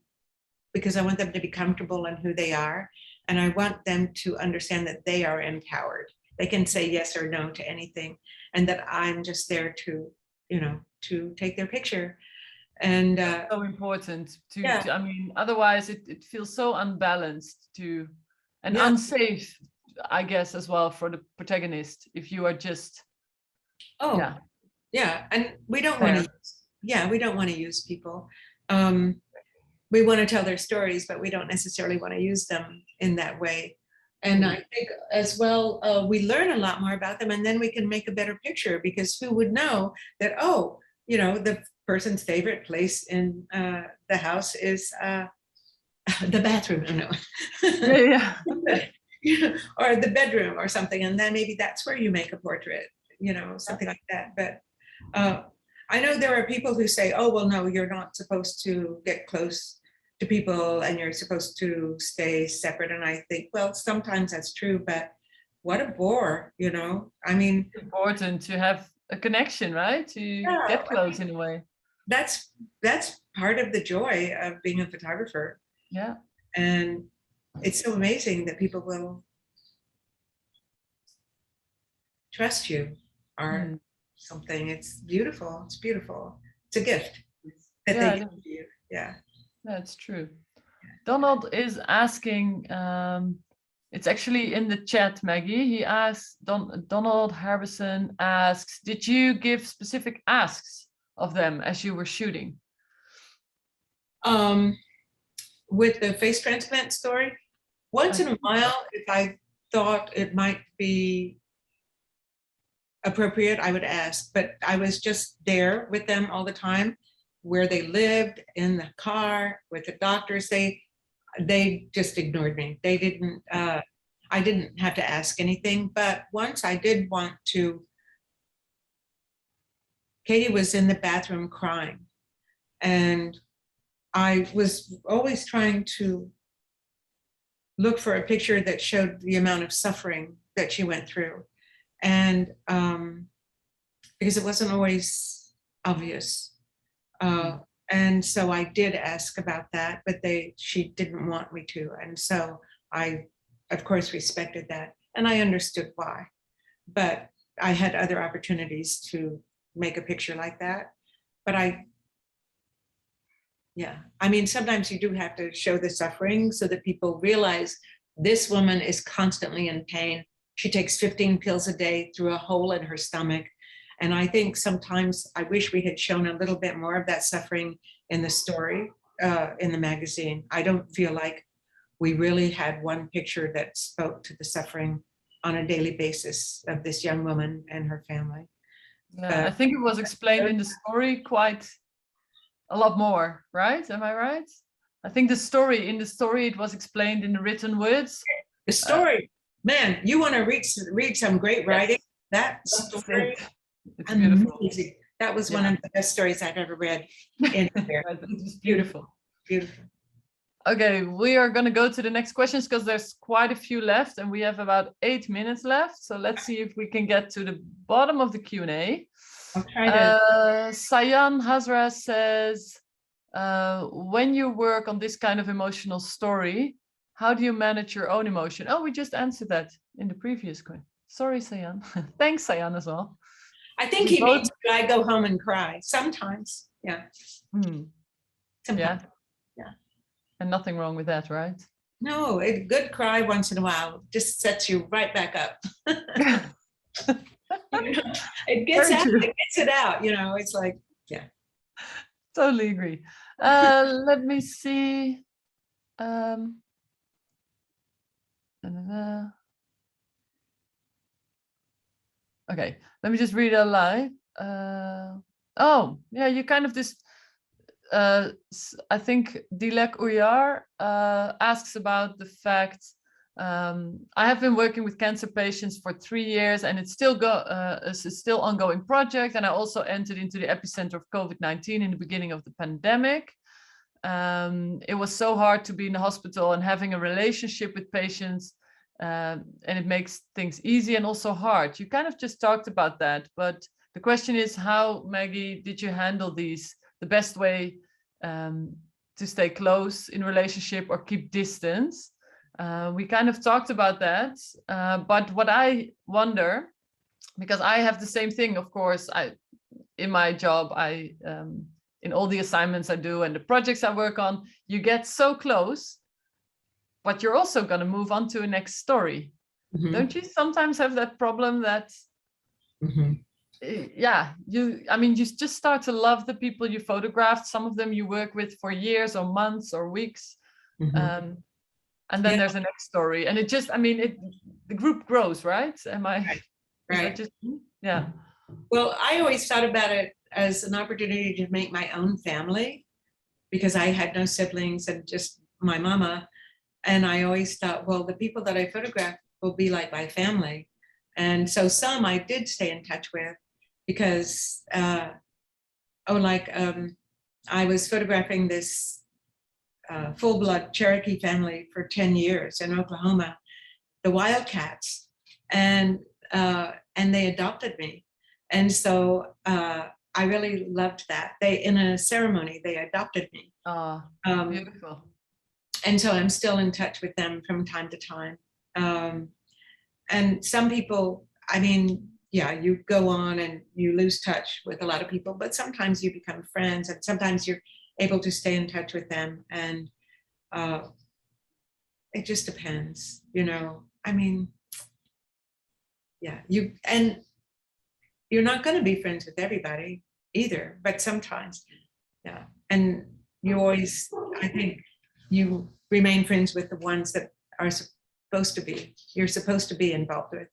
S2: because I want them to be comfortable in who they are, and I want them to understand that they are empowered. They can say yes or no to anything, and that I'm just there to, to take their picture. And
S1: so important otherwise it feels so unbalanced and unsafe, I guess, as well for the protagonist, if you are just
S2: and we don't want to use people. We want to tell their stories, but we don't necessarily want to use them in that way. And I think as well, we learn a lot more about them, and then we can make a better picture, because who would know that, the person's favorite place in the house is the bathroom, or the bedroom or something, and then maybe that's where you make a portrait, something like that. But I know there are people who say, oh, well, no, you're not supposed to get close to people and you're supposed to stay separate. And I think, well, sometimes that's true, but what a bore, you know? I mean,
S1: It's important to have a connection, right? To
S2: yeah,
S1: get close in a way.
S2: that's part of the joy of being a photographer.
S1: Yeah.
S2: And it's so amazing that people will trust you or something. It's beautiful. It's beautiful. It's a gift that they give to you. Yeah.
S1: That's true. Donald is asking, it's actually in the chat, Maggie. He asks, Donald Harbison asks, did you give specific asks of them as you were shooting?
S2: With the face transplant story, once in a while, if I thought it might be appropriate, I would ask, but I was just there with them all the time, where they lived, in the car, with the doctors. They just ignored me. They didn't, I didn't have to ask anything, but once I did want to. Katie was in the bathroom crying, and I was always trying to look for a picture that showed the amount of suffering that she went through. And because it wasn't always obvious. And so I did ask about that, but she didn't want me to. And so I, of course, respected that. And I understood why. But I had other opportunities to make a picture like that. But I mean, sometimes you do have to show the suffering so that people realize this woman is constantly in pain. She takes 15 pills a day through a hole in her stomach. And I think sometimes I wish we had shown a little bit more of that suffering in the story, in the magazine. I don't feel like we really had one picture that spoke to the suffering on a daily basis of this young woman and her family.
S1: Yeah, I think it was explained in the story quite a lot more, right? Am I right? I think in the story it was explained in the written words.
S2: The story, man, you want to read some great writing? That story,
S1: it's beautiful.
S2: Amazing. That was one of the best stories I've ever read in there.
S1: It's beautiful.
S2: Beautiful.
S1: Okay, we are going to go to the next questions because there's quite a few left and we have about 8 minutes left. So let's see if we can get to the bottom of the Q&A.
S2: I'll try to.
S1: Sayan Hazra says, when you work on this kind of emotional story, how do you manage your own emotion? Oh, we just answered that in the previous question. Sorry, Sayan. Thanks, Sayan, as well.
S2: I think he means that I go home and cry sometimes. Yeah.
S1: Sometimes. Yeah. And nothing wrong with that, right?
S2: No, a good cry once in a while just sets you right back up. It gets it out, you know, it's like, yeah.
S1: Totally agree. Let me see. Okay, let me just read it live. Oh, yeah, you kind of just, I think Dilek Uyar asks about the fact, I have been working with cancer patients for 3 years and it's still a still ongoing project. And I also entered into the epicenter of COVID-19 in the beginning of the pandemic. It was so hard to be in the hospital and having a relationship with patients, and it makes things easy and also hard. You kind of just talked about that, but the question is, how, Maggie, did you handle these the best way to stay close in relationship or keep distance? We kind of talked about that, but what I wonder, because I have the same thing, of course, in my job, in all the assignments I do and the projects I work on, you get so close, but you're also going to move on to a next story. Mm-hmm. Don't you sometimes have that problem that, yeah, you just start to love the people you photographed. Some of them you work with for years or months or weeks. And then there's a next story. And it just, the group grows, right? Am I?
S2: Right.
S1: Just, yeah.
S2: Well, I always thought about it as an opportunity to make my own family, because I had no siblings and just my mama. And I always thought, well, the people that I photograph will be like my family. And so some I did stay in touch with, because Oh, like I was photographing this full-blood Cherokee family for 10 years in Oklahoma, the Wildcats, and they adopted me. And so I really loved that. They, in a ceremony, they adopted me.
S1: Oh, beautiful.
S2: And so I'm still in touch with them from time to time. And some people, I mean, yeah, you go on and you lose touch with a lot of people, but sometimes you become friends, and sometimes you're able to stay in touch with them. And it just depends, you know. I mean, yeah, you're not going to be friends with everybody either, but sometimes, yeah. And you always, I think, you remain friends with the ones that are supposed to be, you're supposed to be involved with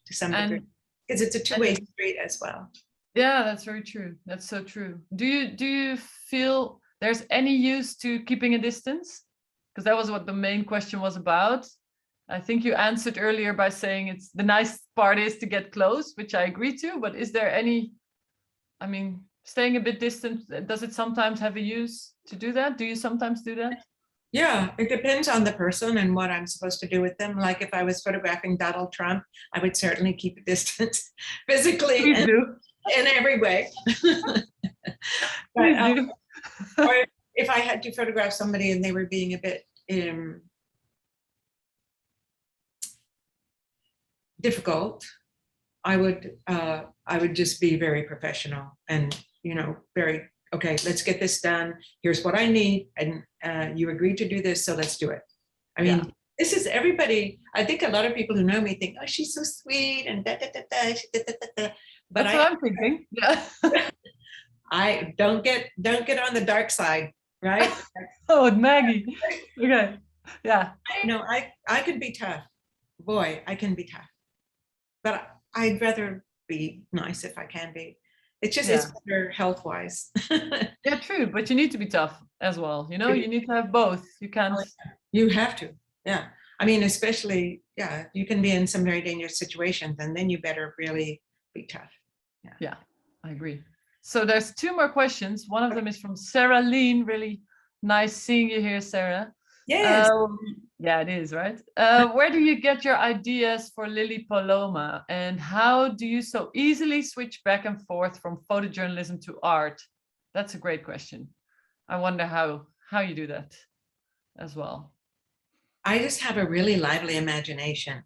S2: to some degree, because it's a two-way street as well.
S1: Yeah, that's very true. That's so true. Do you feel there's any use to keeping a distance? Because that was what the main question was about. I think you answered earlier by saying it's the nice part is to get close, which I agree to, but is there any, I mean, staying a bit distant, does it sometimes have a use to do that? Do you sometimes do that?
S2: Yeah, it depends on the person and what I'm supposed to do with them. Like if I was photographing Donald Trump, I would certainly keep a distance physically and in every way. But, or if I had to photograph somebody and they were being a bit difficult, I would just be very professional and, you know, very, okay, let's get this done. Here's what I need. And you agreed to do this, so let's do it. I mean, this is everybody. I think a lot of people who know me think, oh, she's so sweet and da, da, da, da, da, da, da, da. But
S1: that's what I'm thinking. Yeah.
S2: I don't get on the dark side, right?
S1: Oh, Maggie. Okay. Yeah.
S2: No, I can be tough. Boy, I can be tough. But I'd rather be nice if I can be. It's just, it's better health-wise.
S1: Yeah, true. But you need to be tough as well. You know, you need to have both. You can't.
S2: You have to. Yeah. I mean, especially, yeah, you can be in some very dangerous situations, and then you better really be tough.
S1: Yeah, I agree. So there's two more questions. One of them is from Sarah Lean. Really nice seeing you here, Sarah.
S2: Yes.
S1: Yeah, it is, right? Where do you get your ideas for Lily Paloma, and how do you so easily switch back and forth from photojournalism to art? That's a great question. I wonder how you do that as well.
S2: I just have a really lively imagination.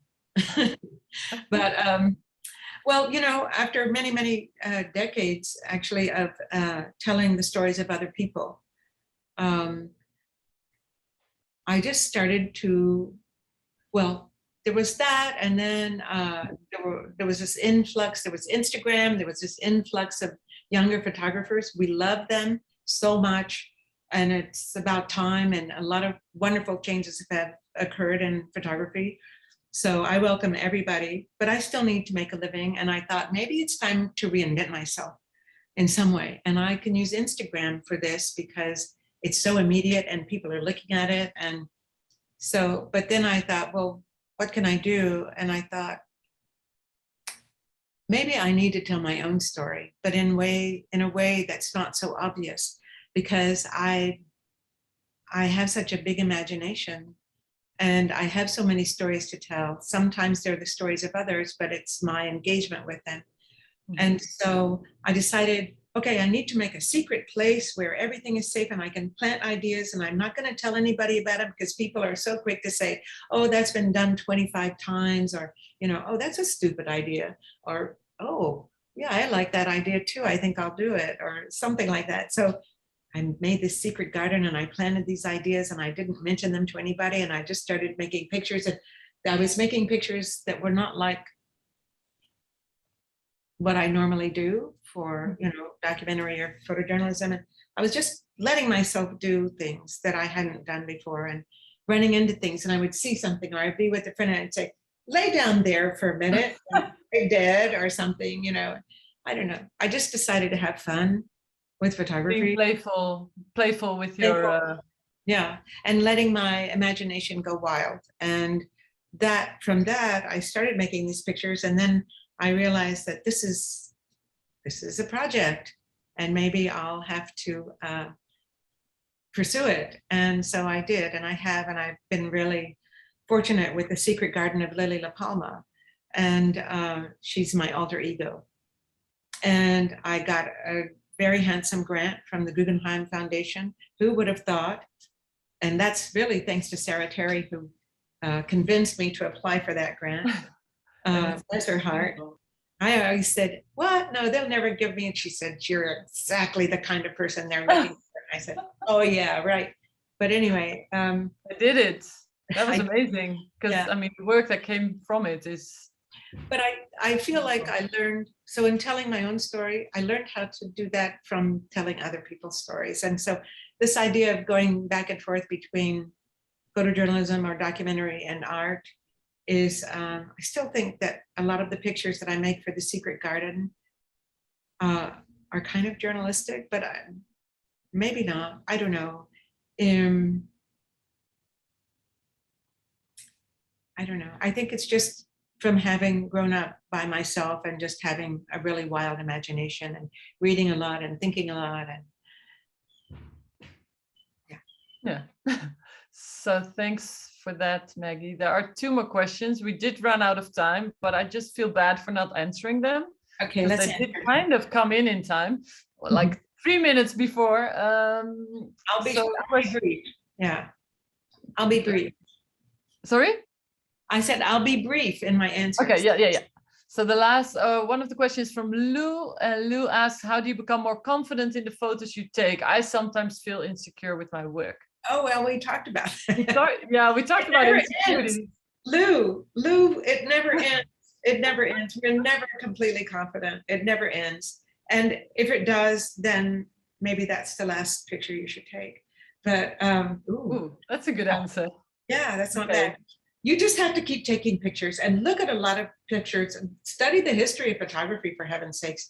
S2: But well, you know, after many, many decades actually of telling the stories of other people, I just started to, well, there was that, and then there was this influx, there was Instagram, there was this influx of younger photographers. We love them so much, and it's about time, and a lot of wonderful changes have occurred in photography. So I welcome everybody, but I still need to make a living, and I thought maybe it's time to reinvent myself in some way, and I can use Instagram for this because it's so immediate and people are looking at it. And so, but then I thought, well, what can I do? And I thought, maybe I need to tell my own story, but in a way that's not so obvious, because I have such a big imagination and I have so many stories to tell. Sometimes they're the stories of others, but it's my engagement with them. Mm-hmm. And so I decided, okay, I need to make a secret place where everything is safe and I can plant ideas, and I'm not going to tell anybody about them because people are so quick to say, oh, that's been done 25 times, or, you know, oh, that's a stupid idea, or, oh, yeah, I like that idea too. I think I'll do it, or something like that. So I made this secret garden and I planted these ideas and I didn't mention them to anybody. And I just started making pictures, and I was making pictures that were not like what I normally do for, you know, documentary or photojournalism. And I was just letting myself do things that I hadn't done before and running into things. And I would see something, or I'd be with a friend and I'd say, lay down there for a minute, I did, or something, you know, I don't know. I just decided to have fun with photography.
S1: Being playful with your...
S2: Yeah, and letting my imagination go wild. And that, from that, I started making these pictures, and then I realized that this is a project, and maybe I'll have to pursue it. And so I did, and I have, and I've been really fortunate with The Secret Garden of Lily La Palma. And she's my alter ego. And I got a very handsome grant from the Guggenheim Foundation. Who would have thought? And that's really thanks to Sarah Terry, who convinced me to apply for that grant. Bless her heart. I always said, what? No, they'll never give me. And she said, you're exactly the kind of person they're looking for. I said, oh yeah, right. But anyway.
S1: I did it. That was amazing. Because
S2: yeah.
S1: I mean, the work that came from it is.
S2: But I feel like I learned, so in telling my own story, I learned how to do that from telling other people's stories. And so this idea of going back and forth between photojournalism or documentary and art is, I still think that a lot of the pictures that I make for The Secret Garden are kind of journalistic, but maybe not, I don't know. I don't know, I think it's just from having grown up by myself and just having a really wild imagination and reading a lot and thinking a lot. And
S1: yeah. So thanks for that, Maggie. There are 2 more questions. We did run out of time, but I just feel bad for not answering them.
S2: Okay, let's
S1: they did kind of come in time, like 3 minutes before.
S2: I'll be brief. Yeah, I'll be brief.
S1: Sorry?
S2: I said I'll be brief in my answers.
S1: Okay, yeah. So the last, one of the questions from Lou. Lou asks, how do you become more confident in the photos you take? I sometimes feel insecure with my work.
S2: Oh, well, we talked about that.
S1: We talked about insecurity.
S2: Lou, it never ends. It never ends. We're never completely confident. It never ends. And if it does, then maybe that's the last picture you should take. But,
S1: ooh, that's a good answer.
S2: Yeah, that's not bad. You just have to keep taking pictures and look at a lot of pictures and study the history of photography, for heaven's sakes.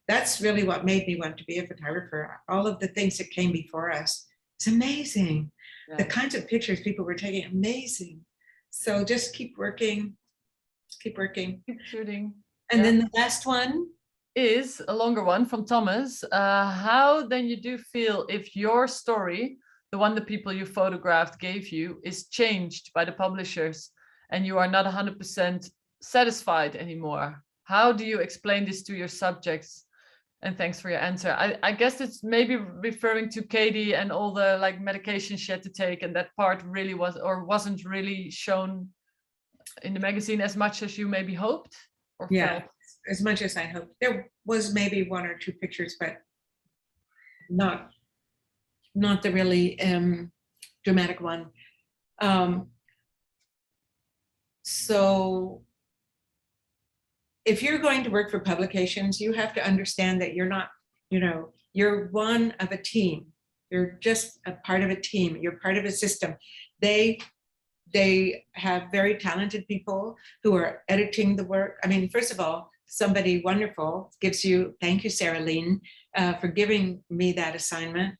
S2: That's really what made me want to be a photographer. All of the things that came before us. It's amazing. Yeah. The kinds of pictures people were taking, amazing. So just keep working, keep
S1: shooting.
S2: And then the last one
S1: is a longer one from Thomas. How then you do feel if your story, the one the people you photographed gave you, is changed by the publishers and you are not 100% satisfied anymore? How do you explain this to your subjects? And thanks for your answer. I guess it's maybe referring to Katie and all the medication she had to take, and that part really wasn't really shown in the magazine as much as you maybe hoped or felt.
S2: As much as I hoped. There was maybe 1 or 2 pictures, but not the really dramatic one. So if you're going to work for publications, you have to understand that you're not, you're one of a team. You're just a part of a team. You're part of a system. They have very talented people who are editing the work. I mean, first of all, somebody wonderful gives you, thank you, Sarah Lean, for giving me that assignment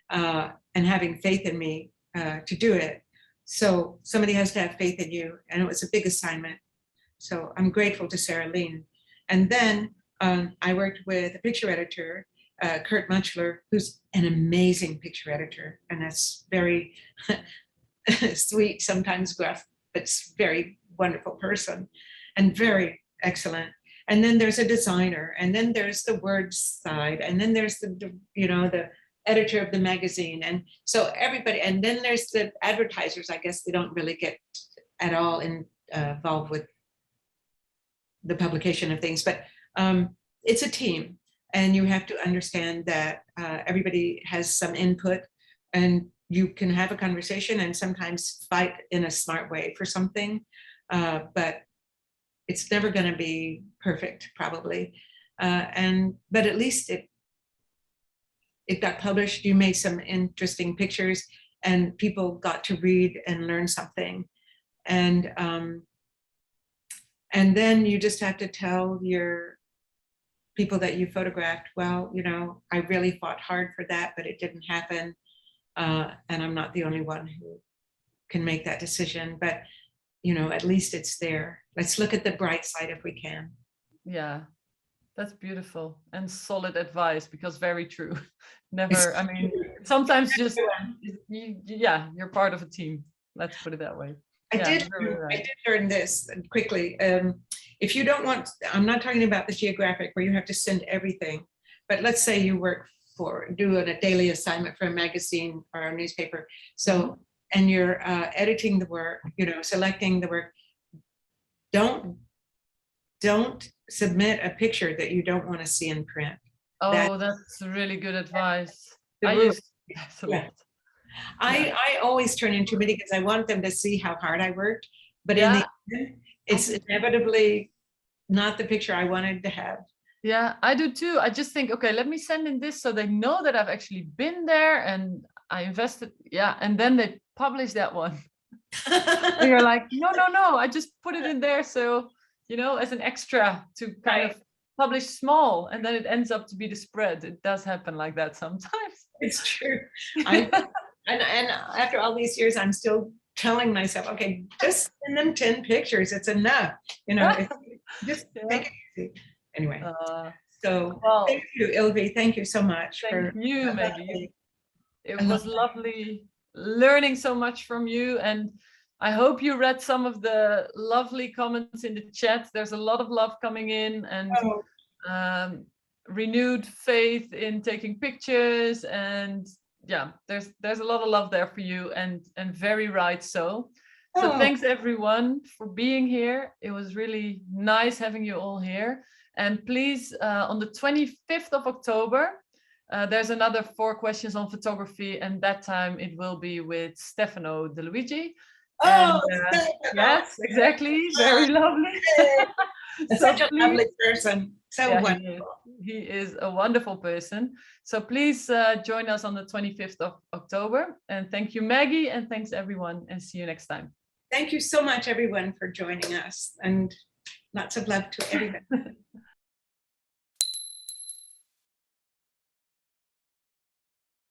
S2: and having faith in me to do it. So somebody has to have faith in you, and it was a big assignment. So I'm grateful to Sarah Lean. And then I worked with a picture editor, Kurt Munchler, who's an amazing picture editor. And that's very sweet, sometimes gruff, but very wonderful person and very excellent. And then there's a designer, and then there's the words side, and then there's the editor of the magazine. And so everybody, and then there's the advertisers. I guess they don't really get at all involved with the publication of things, but it's a team, and you have to understand that everybody has some input, and you can have a conversation and sometimes fight in a smart way for something, but it's never going to be perfect, probably. But at least it got published. You made some interesting pictures, and people got to read and learn something. And then you just have to tell your people that you photographed, well, I really fought hard for that, but it didn't happen. And I'm not the only one who can make that decision, but at least it's there. Let's look at the bright side if we can.
S1: Yeah, That's beautiful and solid advice, because very true. Never, I mean, sometimes just, yeah, you're part of a team. Let's put it that way.
S2: I
S1: Yeah,
S2: did learn this quickly. If you don't want, I'm not talking about the geographic where you have to send everything, but let's say you do a daily assignment for a magazine or a newspaper. So, and you're editing the work, selecting the work. Don't submit a picture that you don't want to see in print.
S1: Oh, that's really good advice.
S2: I always turn in too many because I want them to see how hard I worked, but in the end, it's inevitably not the picture I wanted to have.
S1: Yeah, I do too. I just think, okay, let me send in this so they know that I've actually been there and I invested. Yeah, and then they publish that one. And you're like, no, I just put it in there, so as an extra to kind of publish small, and then it ends up to be the spread. It does happen like that sometimes.
S2: It's true. And after all these years, I'm still telling myself, okay, just send them 10 pictures. It's enough. Just take it easy. Anyway, thank you, Ilvy. Thank you so much.
S1: Thank you, Maggie. It was lovely learning so much from you, and I hope you read some of the lovely comments in the chat. There's a lot of love coming in, and renewed faith in taking pictures, and yeah, there's a lot of love there for you, and very right so. So thanks everyone for being here. It was really nice having you all here. And please, on the 25th of October, there's another 4 questions on photography, and that time it will be with Stefano De Luigi. Yes, exactly. Very lovely.
S2: Such a lovely person. So wonderful.
S1: He is a wonderful person. So please join us on the 25th of October. And thank you, Maggie, and thanks everyone, and see you next time.
S2: Thank you so much, everyone, for joining us, and lots of love to everybody.